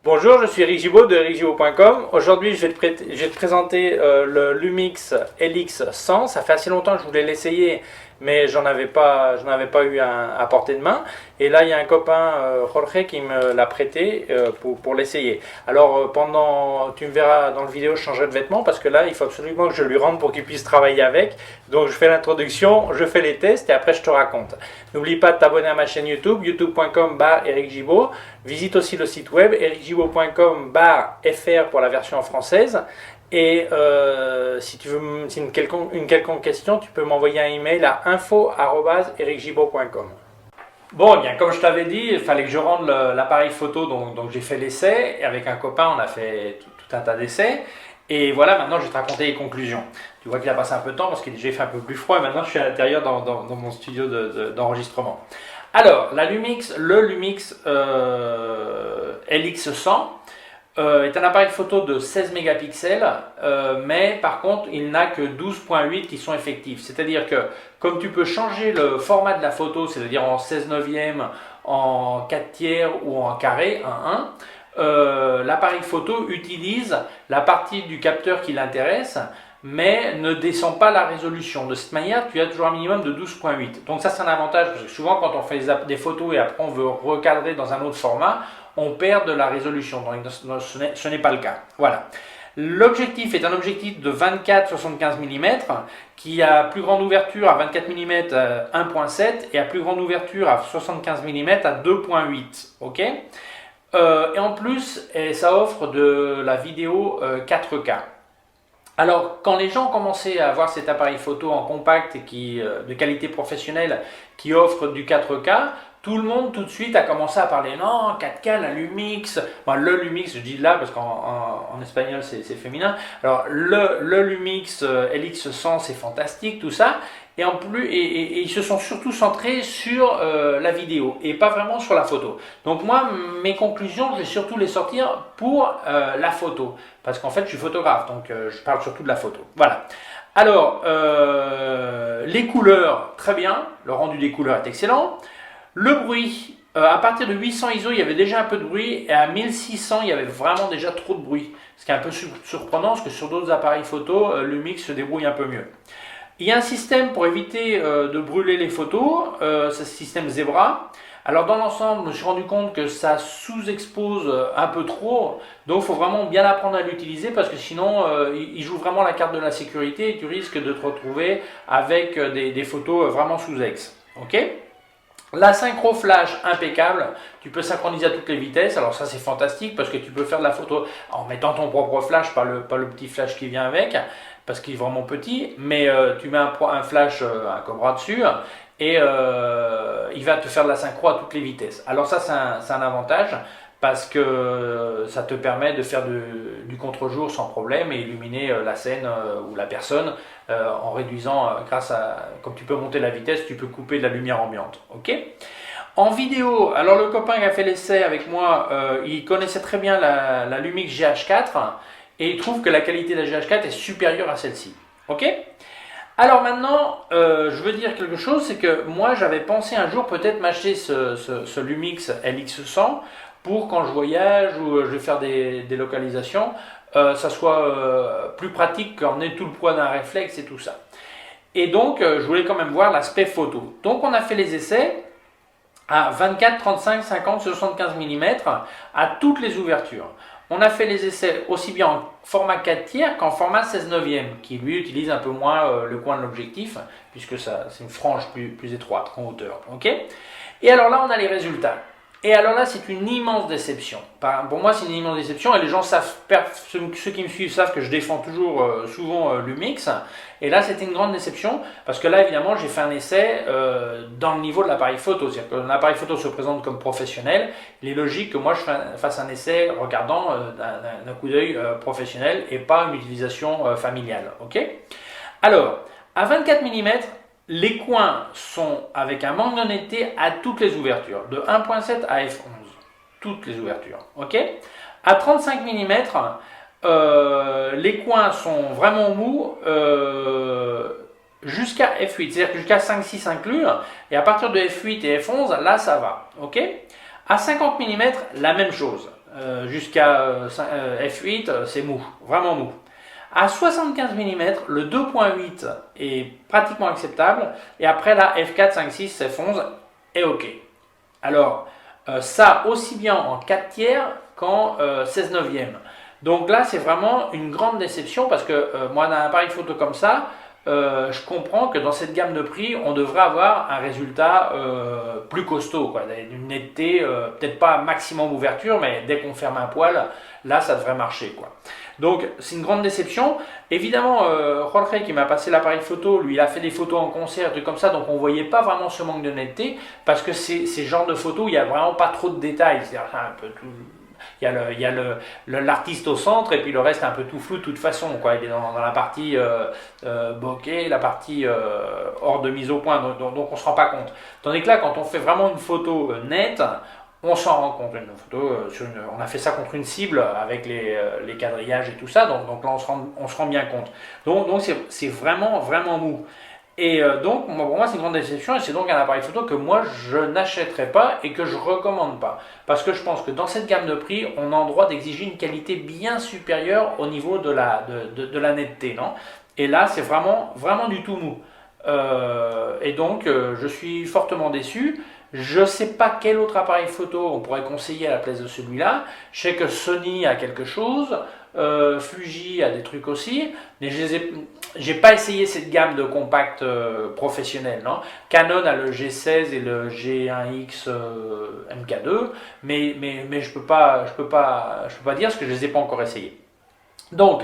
Bonjour, je suis Eric Gibaud de ericgibaud.com. Aujourd'hui, je vais te présenter le Lumix LX100. Ça fait assez longtemps que je voulais l'essayer, mais j'en avais pas eu à portée de main. Et là, il y a un copain, Jorge, qui me l'a prêté pour l'essayer. Alors, tu me verras dans la vidéo, je changerai de vêtements parce que là, il faut absolument que je lui rende pour qu'il puisse travailler avec. Donc, je fais l'introduction, je fais les tests et après, je te raconte. N'oublie pas de t'abonner à ma chaîne YouTube, youtube.com/Eric Gibaud. Visite aussi le site web ericgibaud.com/fr pour la version française. Et si tu veux une quelconque question, tu peux m'envoyer un email à info@ericgibaud.com. Bon, bien, comme je t'avais dit, il fallait que je rende l'appareil photo, donc j'ai fait l'essai. Et avec un copain, on a fait tout un tas d'essais. Et voilà, maintenant je vais te raconter les conclusions. Tu vois qu'il a passé un peu de temps parce qu'il a déjà fait un peu plus froid et maintenant je suis à l'intérieur dans mon studio d'enregistrement. Alors, le Lumix LX100 est un appareil photo de 16 mégapixels, mais par contre, il n'a que 12.8 qui sont effectifs. C'est-à-dire que, comme tu peux changer le format de la photo, c'est-à-dire en 16 neuvième, en 4 tiers ou en carré, 1/1, l'appareil photo utilise la partie du capteur qui l'intéresse, mais ne descend pas la résolution. De cette manière, tu as toujours un minimum de 12.8. Donc ça, c'est un avantage, parce que souvent, quand on fait des photos et après on veut recadrer dans un autre format, on perd de la résolution. Donc ce n'est pas le cas. Voilà. L'objectif est un objectif de 24-75 mm qui a plus grande ouverture à 24 mm à 1.7 et à plus grande ouverture à 75 mm à 2.8. Ok. Et en plus, ça offre de la vidéo 4K. Alors, quand les gens ont commencé à avoir cet appareil photo en compact et de qualité professionnelle qui offre du 4K, tout le monde tout de suite a commencé à parler non, 4K, la Lumix, le Lumix, je dis là parce qu'en espagnol c'est féminin. Alors le Lumix LX100 c'est fantastique, tout ça. Et en plus, et ils se sont surtout centrés sur la vidéo et pas vraiment sur la photo. Donc moi, mes conclusions, je vais surtout les sortir pour la photo. Parce qu'en fait, je suis photographe, donc je parle surtout de la photo. Voilà. Alors, les couleurs, très bien. Le rendu des couleurs est excellent. Le bruit, à partir de 800 ISO, il y avait déjà un peu de bruit. Et à 1600, il y avait vraiment déjà trop de bruit. Ce qui est un peu surprenant, parce que sur d'autres appareils photo, le mix se débrouille un peu mieux. Il y a un système pour éviter de brûler les photos, c'est le système Zebra. Alors dans l'ensemble, je me suis rendu compte que ça sous-expose un peu trop, donc il faut vraiment bien apprendre à l'utiliser parce que sinon il joue vraiment la carte de la sécurité et tu risques de te retrouver avec des photos vraiment sous-ex. Ok ? La synchro flash impeccable, tu peux synchroniser à toutes les vitesses, alors ça c'est fantastique parce que tu peux faire de la photo en mettant ton propre flash, pas le petit flash qui vient avec, parce qu'il est vraiment petit, mais tu mets un flash, un Cobra dessus, et il va te faire de la synchro à toutes les vitesses. Alors ça c'est un avantage, parce que ça te permet de faire du contre-jour sans problème et illuminer la scène ou la personne en réduisant, comme tu peux monter la vitesse, tu peux couper de la lumière ambiante. Ok ? En vidéo, alors le copain qui a fait l'essai avec moi, il connaissait très bien la Lumix GH4 et il trouve que la qualité de la GH4 est supérieure à celle-ci. Ok ? Alors maintenant, je veux dire quelque chose, c'est que moi j'avais pensé un jour peut-être m'acheter ce Lumix LX100 pour quand je voyage ou je vais faire des localisations, ça soit plus pratique qu'emmener tout le poids d'un réflexe et tout ça. Et donc, je voulais quand même voir l'aspect photo. Donc, on a fait les essais à 24, 35, 50, 75 mm à toutes les ouvertures. On a fait les essais aussi bien en format 4 tiers qu'en format 16 neuvième, qui lui utilise un peu moins le coin de l'objectif, puisque c'est une frange plus étroite en hauteur. Okay ? Et alors là, on a les résultats. Et alors là, c'est une immense déception. Pour moi, c'est une immense déception et les gens savent, ceux qui me suivent savent que je défends toujours souvent Lumix. Et là, c'était une grande déception parce que là, évidemment, j'ai fait un essai dans le niveau de l'appareil photo. C'est-à-dire que l'appareil photo se présente comme professionnel. Il est logique que moi, je fasse un essai regardant d'un coup d'œil professionnel et pas une utilisation familiale. Ok ? Alors, à 24 mm, les coins sont avec un manque d'honnêteté à toutes les ouvertures, de 1.7 à f11, toutes les ouvertures. Ok ? À 35 mm, les coins sont vraiment mous jusqu'à f8, c'est-à-dire jusqu'à 5.6 inclus, et à partir de f8 et f11, là ça va. Ok ? À 50 mm, la même chose. jusqu'à f8, c'est mou, vraiment mou. À 75 mm, le 2.8 est pratiquement acceptable, et après là, f4, 5, 6, f11 est ok. Alors, ça aussi bien en 4 tiers qu'en 16 neuvième. Donc là, c'est vraiment une grande déception parce que moi, d'un appareil photo comme ça, je comprends que dans cette gamme de prix, on devrait avoir un résultat plus costaud, quoi, une netteté, peut-être pas maximum ouverture, mais dès qu'on ferme un poil, là, ça devrait marcher, quoi. Donc, c'est une grande déception. Évidemment, Jorge qui m'a passé l'appareil photo, lui, il a fait des photos en concert, des trucs comme ça, donc on ne voyait pas vraiment ce manque de netteté, parce que ces genres de photos, il n'y a vraiment pas trop de détails. C'est-à-dire, un peu tout. Il y a l'artiste au centre et puis le reste un peu tout flou de toute façon, quoi. Il est dans la partie bokeh, la partie hors de mise au point, donc on ne se rend pas compte. Tandis que là, quand on fait vraiment une photo nette, on s'en rend compte. Une photo, on a fait ça contre une cible avec les quadrillages et tout ça, donc là on se rend bien compte. Donc c'est vraiment, vraiment mou. Et donc, pour moi, c'est une grande déception et c'est donc un appareil photo que moi, je n'achèterai pas et que je ne recommande pas. Parce que je pense que dans cette gamme de prix, on a en droit d'exiger une qualité bien supérieure au niveau de la netteté, non? Et là, c'est vraiment, vraiment du tout mou. Et donc, je suis fortement déçu. Je ne sais pas quel autre appareil photo on pourrait conseiller à la place de celui-là. Je sais que Sony a quelque chose, Fuji a des trucs aussi, mais j'ai pas essayé cette gamme de compacts professionnels. Non, Canon a le G16 et le G1X MK2, mais je peux pas dire parce que je les ai pas encore essayés. Donc,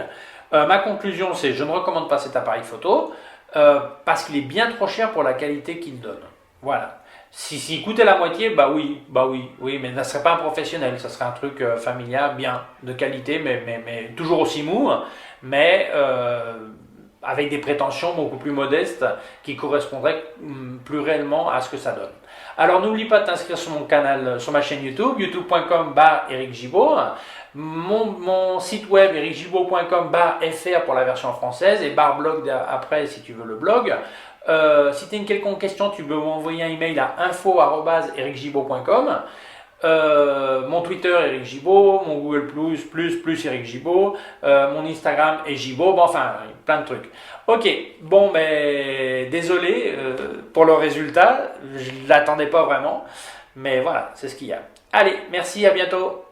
ma conclusion, c'est je ne recommande pas cet appareil photo parce qu'il est bien trop cher pour la qualité qu'il donne. Voilà. S'il coûtait la moitié, bah oui, mais ça ne serait pas un professionnel, ça serait un truc familial, bien, de qualité, mais toujours aussi mou, mais avec des prétentions beaucoup plus modestes qui correspondraient plus réellement à ce que ça donne. Alors n'oublie pas de t'inscrire sur mon canal, sur ma chaîne YouTube, youtube.com/Eric Gibaud, mon site web ericgibaud.com/fr pour la version française et /blog après si tu veux le blog. Si tu as une quelconque question, tu peux m'envoyer un email à info@ericgibaud.com. Mon Twitter Eric Gibaud, mon Google plus Eric Gibaud, mon Instagram est Gibaud, bon, enfin plein de trucs. Ok, bon ben désolé pour le résultat, je ne l'attendais pas vraiment, mais voilà, c'est ce qu'il y a. Allez, merci, à bientôt.